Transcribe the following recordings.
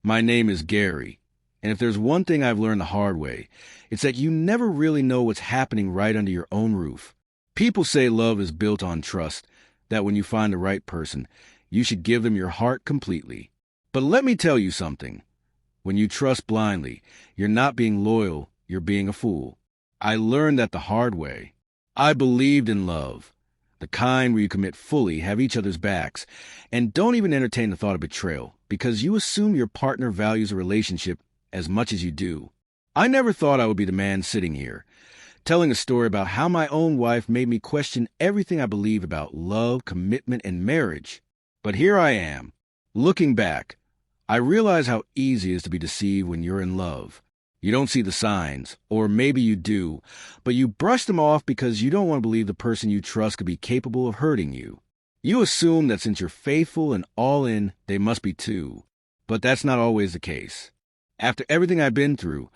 My name is Gary, and if there's one thing I've learned the hard way, it's that you never really know what's happening right under your own roof. People say love is built on trust, that when you find the right person, you should give them your heart completely. But let me tell you something. When you trust blindly, you're not being loyal, you're being a fool. I learned that the hard way. I believed in love, the kind where you commit fully, have each other's backs, and don't even entertain the thought of betrayal, because you assume your partner values a relationship as much as you do. I never thought I would be the man sitting here, telling a story about how my own wife made me question everything I believe about love, commitment, and marriage. But here I am. Looking back, I realize how easy it is to be deceived when you're in love. You don't see the signs, or maybe you do, but you brush them off because you don't want to believe the person you trust could be capable of hurting you. You assume that since you're faithful and all in, they must be too. But that's not always the case. After everything I've been through,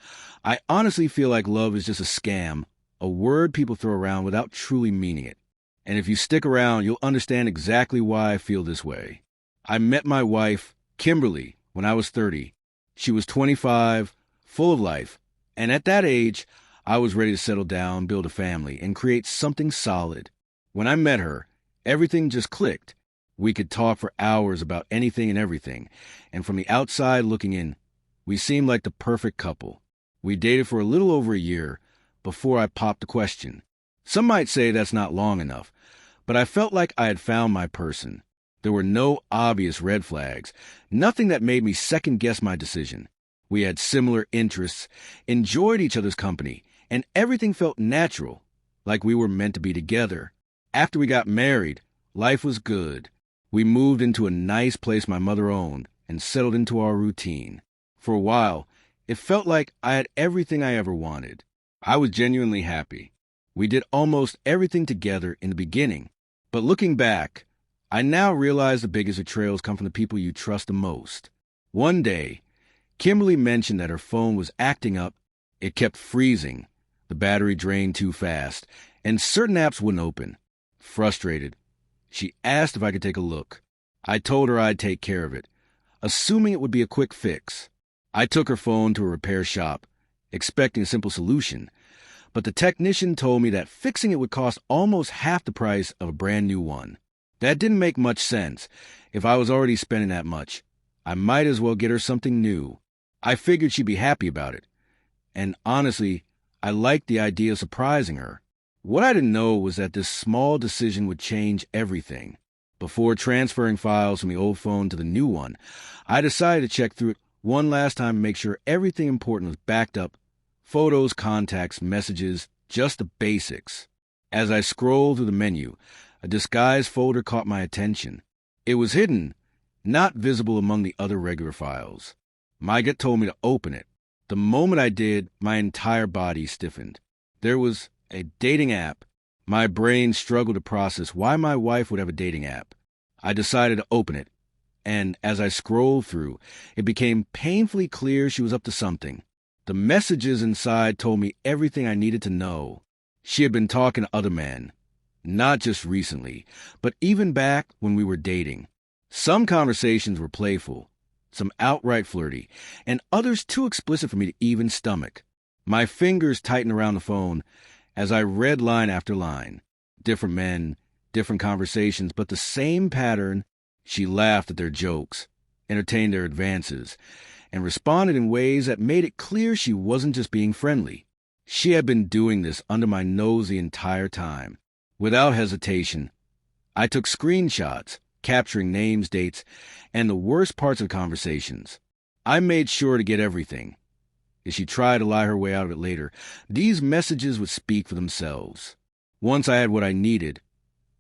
I honestly feel like love is just a scam, a word people throw around without truly meaning it. And if you stick around, you'll understand exactly why I feel this way. I met my wife, Kimberly, when I was 30. She was 25, full of life, and at that age, I was ready to settle down, build a family, and create something solid. When I met her, everything just clicked. We could talk for hours about anything and everything, and from the outside looking in, we seemed like the perfect couple. We dated for a little over a year before I popped the question. Some might say that's not long enough, but I felt like I had found my person. There were no obvious red flags, nothing that made me second-guess my decision. We had similar interests, enjoyed each other's company, and everything felt natural, like we were meant to be together. After we got married, life was good. We moved into a nice place my mother owned and settled into our routine. For a while, it felt like I had everything I ever wanted. I was genuinely happy. We did almost everything together in the beginning, but looking back, I now realize the biggest betrayals come from the people you trust the most. One day, Kimberly mentioned that her phone was acting up. It kept freezing, the battery drained too fast, and certain apps wouldn't open. Frustrated, she asked if I could take a look. I told her I'd take care of it, assuming it would be a quick fix. I took her phone to a repair shop, expecting a simple solution, but the technician told me that fixing it would cost almost half the price of a brand new one. That didn't make much sense. If I was already spending that much, I might as well get her something new. I figured she'd be happy about it. And honestly, I liked the idea of surprising her. What I didn't know was that this small decision would change everything. Before transferring files from the old phone to the new one, I decided to check through it one last time to make sure everything important was backed up. Photos, contacts, messages, just the basics. As I scrolled through the menu, a disguised folder caught my attention. It was hidden, not visible among the other regular files. My gut told me to open it. The moment I did, my entire body stiffened. There was a dating app. My brain struggled to process why my wife would have a dating app. I decided to open it, and as I scrolled through, it became painfully clear she was up to something. The messages inside told me everything I needed to know. She had been talking to other men, not just recently, but even back when we were dating. Some conversations were playful, some outright flirty, and others too explicit for me to even stomach. My fingers tightened around the phone as I read line after line. Different men, different conversations, but the same pattern. She laughed at their jokes, entertained their advances, and responded in ways that made it clear she wasn't just being friendly. She had been doing this under my nose the entire time. Without hesitation, I took screenshots, capturing names, dates, and the worst parts of conversations. I made sure to get everything. If she tried to lie her way out of it later, these messages would speak for themselves. Once I had what I needed,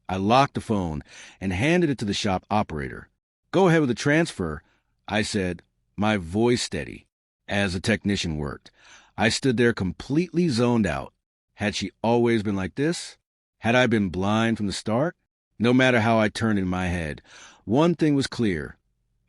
I locked the phone and handed it to the shop operator. "Go ahead with the transfer," I said, my voice steady. As the technician worked, I stood there completely zoned out. Had she always been like this? Had I been blind from the start? No matter how I turned in my head, one thing was clear.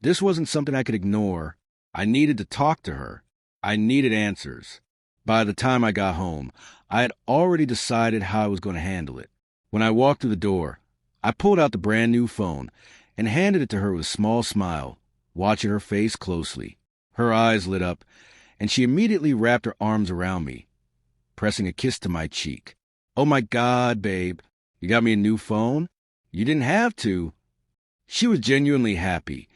This wasn't something I could ignore. I needed to talk to her. I needed answers. By the time I got home, I had already decided how I was going to handle it. When I walked through the door, I pulled out the brand new phone and handed it to her with a small smile, watching her face closely. Her eyes lit up, and she immediately wrapped her arms around me, pressing a kiss to my cheek. "Oh my God, babe, you got me a new phone? You didn't have to." She was genuinely happy,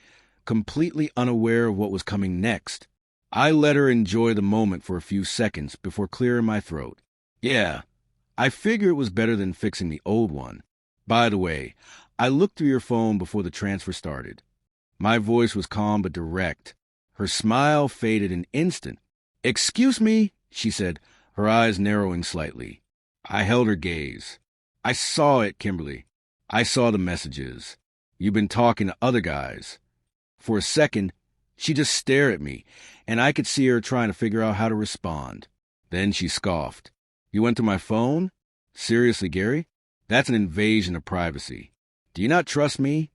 completely unaware of what was coming next. I let her enjoy the moment for a few seconds before clearing my throat. "Yeah, I figure it was better than fixing the old one. By the way, I looked through your phone before the transfer started." My voice was calm but direct. Her smile faded an instant. "Excuse me," she said, her eyes narrowing slightly. I held her gaze. "I saw it, Kimberly. I saw the messages. You've been talking to other guys." For a second, she just stared at me, and I could see her trying to figure out how to respond. Then she scoffed. "You went to my phone? Seriously, Gary? That's an invasion of privacy. Do you not trust me?"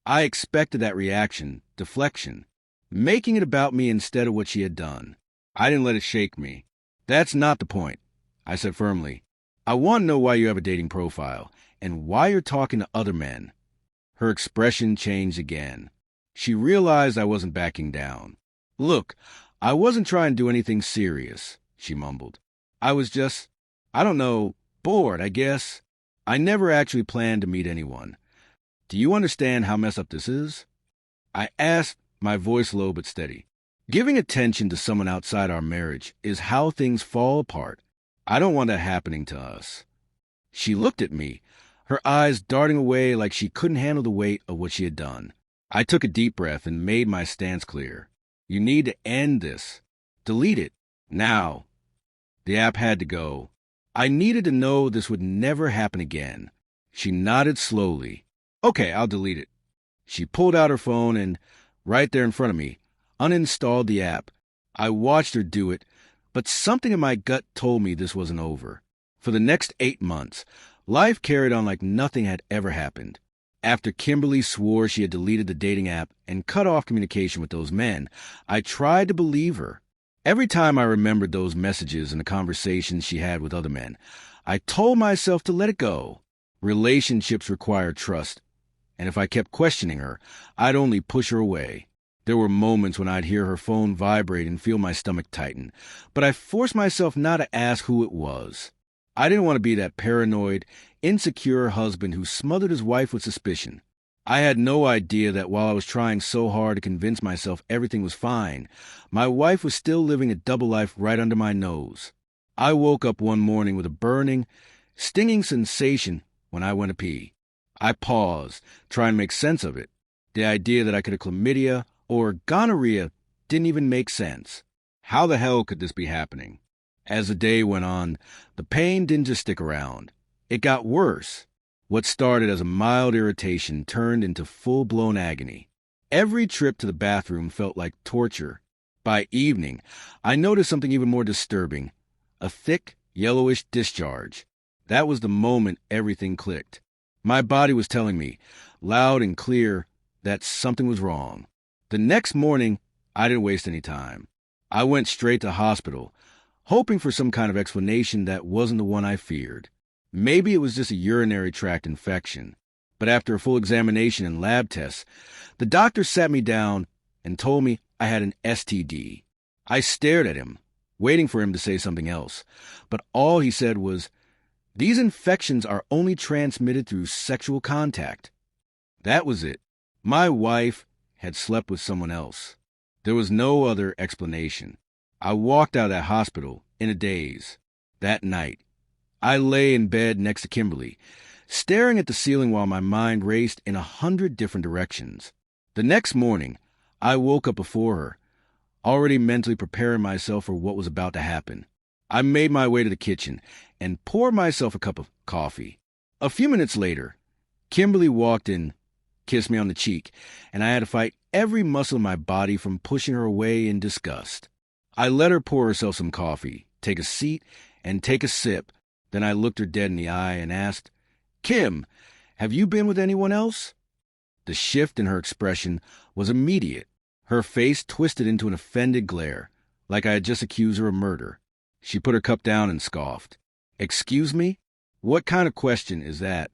I expected that reaction, deflection, making it about me instead of what she had done. I didn't let it shake me. "That's not the point," I said firmly. "I want to know why you have a dating profile, and why you're talking to other men." Her expression changed again. She realized I wasn't backing down. "Look, I wasn't trying to do anything serious," she mumbled. "I was just, I don't know, bored, I guess. I never actually planned to meet anyone. Do you understand how messed up this is?" I asked, my voice low but steady. "Giving attention to someone outside our marriage is how things fall apart. I don't want that happening to us." She looked at me, her eyes darting away like she couldn't handle the weight of what she had done. I took a deep breath and made my stance clear. "You need to end this. Delete it. Now." The app had to go. I needed to know this would never happen again. She nodded slowly. "Okay, I'll delete it." She pulled out her phone and, right there in front of me, uninstalled the app. I watched her do it, but something in my gut told me this wasn't over. For the next 8 months, life carried on like nothing had ever happened. After Kimberly swore she had deleted the dating app and cut off communication with those men, I tried to believe her. Every time I remembered those messages and the conversations she had with other men, I told myself to let it go. Relationships require trust, and if I kept questioning her, I'd only push her away. There were moments when I'd hear her phone vibrate and feel my stomach tighten, but I forced myself not to ask who it was. I didn't want to be that paranoid, insecure husband who smothered his wife with suspicion. I had no idea that while I was trying so hard to convince myself everything was fine, my wife was still living a double life right under my nose. I woke up one morning with a burning, stinging sensation when I went to pee. I paused, trying to make sense of it. The idea that I could have chlamydia or gonorrhea didn't even make sense. How the hell could this be happening? As the day went on, the pain didn't just stick around. It got worse. What started as a mild irritation turned into full-blown agony. Every trip to the bathroom felt like torture. By evening, I noticed something even more disturbing: a thick, yellowish discharge. That was the moment everything clicked. My body was telling me, loud and clear, that something was wrong. The next morning, I didn't waste any time. I went straight to hospital, hoping for some kind of explanation that wasn't the one I feared. Maybe it was just a urinary tract infection. But after a full examination and lab tests, the doctor sat me down and told me I had an STD. I stared at him, waiting for him to say something else. But all he said was, "These infections are only transmitted through sexual contact." That was it. My wife had slept with someone else. There was no other explanation. I walked out of that hospital in a daze. That night, I lay in bed next to Kimberly, staring at the ceiling while my mind raced in 100 different directions. The next morning, I woke up before her, already mentally preparing myself for what was about to happen. I made my way to the kitchen and poured myself a cup of coffee. A few minutes later, Kimberly walked in, kissed me on the cheek, and I had to fight every muscle in my body from pushing her away in disgust. I let her pour herself some coffee, take a seat, and take a sip. Then I looked her dead in the eye and asked, "Kim, have you been with anyone else?" The shift in her expression was immediate. Her face twisted into an offended glare, like I had just accused her of murder. She put her cup down and scoffed. "Excuse me? What kind of question is that?"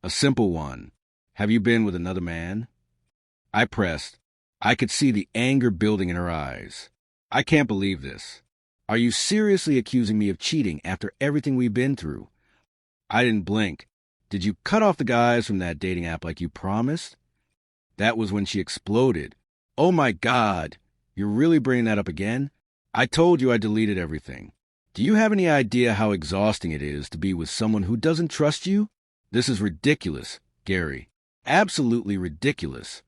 "A simple one. Have you been with another man?" I pressed. I could see the anger building in her eyes. I can't believe this. Are you seriously accusing me of cheating after everything we've been through? I didn't blink. Did you cut off the guys from that dating app like you promised? That was when she exploded. Oh my God, you're really bringing that up again? I told you I deleted everything. Do you have any idea how exhausting it is to be with someone who doesn't trust you? This is ridiculous, Gary. Absolutely ridiculous.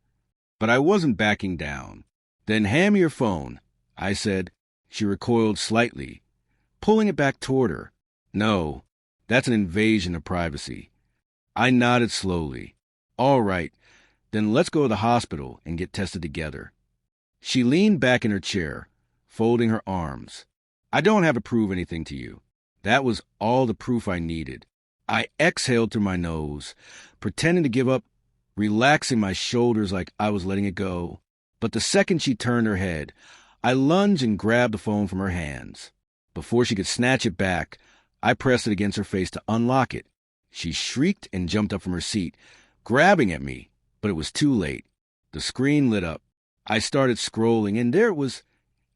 But I wasn't backing down. Then hand me your phone, I said. She recoiled slightly, pulling it back toward her. No, that's an invasion of privacy. I nodded slowly. All right, then let's go to the hospital and get tested together. She leaned back in her chair, folding her arms. I don't have to prove anything to you. That was all the proof I needed. I exhaled through my nose, pretending to give up, relaxing my shoulders like I was letting it go. But the second she turned her head, I lunged and grabbed the phone from her hands. Before she could snatch it back, I pressed it against her face to unlock it. She shrieked and jumped up from her seat, grabbing at me, but it was too late. The screen lit up. I started scrolling, and there it was,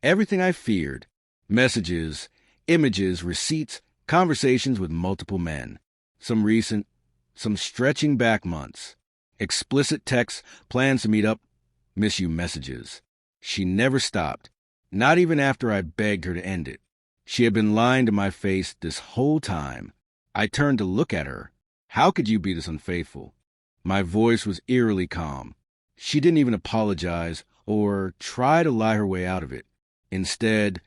everything I feared. Messages, images, receipts, conversations with multiple men. Some recent, some stretching back months. Explicit texts, plans to meet up, miss you messages. She never stopped, not even after I begged her to end it. She had been lying to my face this whole time. I turned to look at her. How could you be this unfaithful? My voice was eerily calm. She didn't even apologize or try to lie her way out of it. Instead,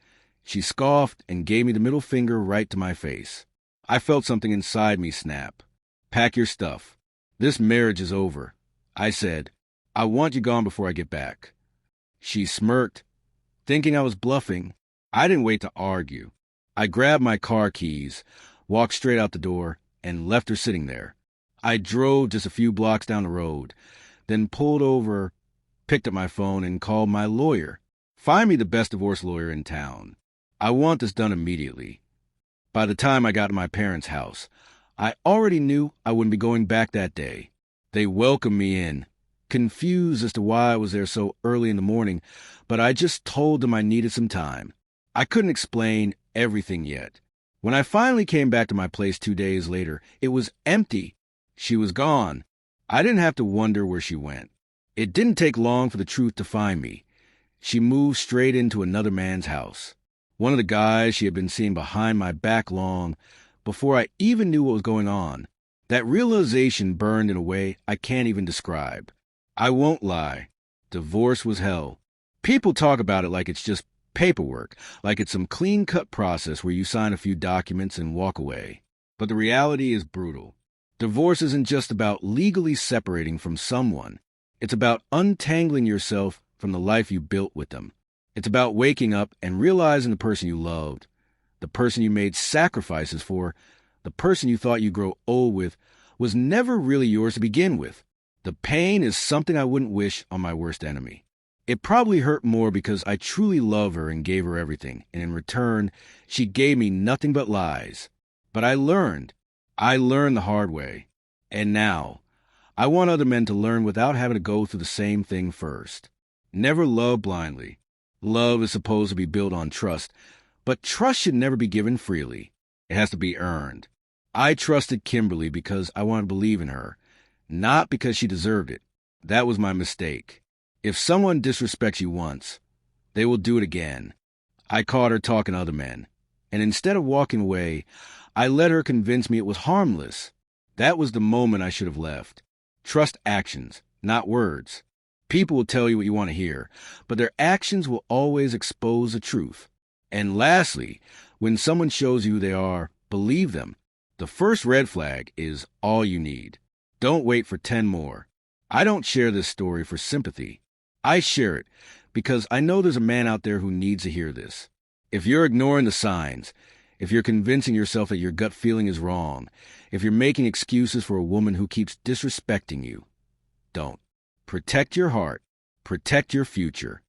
she scoffed and gave me the middle finger right to my face. I felt something inside me snap. Pack your stuff. This marriage is over. I said, I want you gone before I get back. She smirked, thinking I was bluffing. I didn't wait to argue. I grabbed my car keys, walked straight out the door, and left her sitting there. I drove just a few blocks down the road, then pulled over, picked up my phone, and called my lawyer. Find me the best divorce lawyer in town. I want this done immediately. By the time I got to my parents' house, I already knew I wouldn't be going back that day. They welcomed me in, confused as to why I was there so early in the morning, but I just told them I needed some time. I couldn't explain everything yet. When I finally came back to my place 2 days later, it was empty. She was gone. I didn't have to wonder where she went. It didn't take long for the truth to find me. She moved straight into another man's house. One of the guys she had been seeing behind my back long before I even knew what was going on. That realization burned in a way I can't even describe. I won't lie. Divorce was hell. People talk about it like it's just paperwork, like it's some clean-cut process where you sign a few documents and walk away. But the reality is brutal. Divorce isn't just about legally separating from someone. It's about untangling yourself from the life you built with them. It's about waking up and realizing the person you loved, the person you made sacrifices for, the person you thought you'd grow old with, was never really yours to begin with. The pain is something I wouldn't wish on my worst enemy. It probably hurt more because I truly love her and gave her everything, and in return, she gave me nothing but lies. But I learned. I learned the hard way. And now, I want other men to learn without having to go through the same thing first. Never love blindly. Love is supposed to be built on trust, but trust should never be given freely. It has to be earned. I trusted Kimberly because I wanted to believe in her, not because she deserved it. That was my mistake. If someone disrespects you once, they will do it again. I caught her talking to other men, and instead of walking away, I let her convince me it was harmless. That was the moment I should have left. Trust actions, not words. People will tell you what you want to hear, but their actions will always expose the truth. And lastly, when someone shows you who they are, believe them. The first red flag is all you need. Don't wait for 10 more. I don't share this story for sympathy. I share it because I know there's a man out there who needs to hear this. If you're ignoring the signs, if you're convincing yourself that your gut feeling is wrong, if you're making excuses for a woman who keeps disrespecting you, don't. Protect your heart. Protect your future.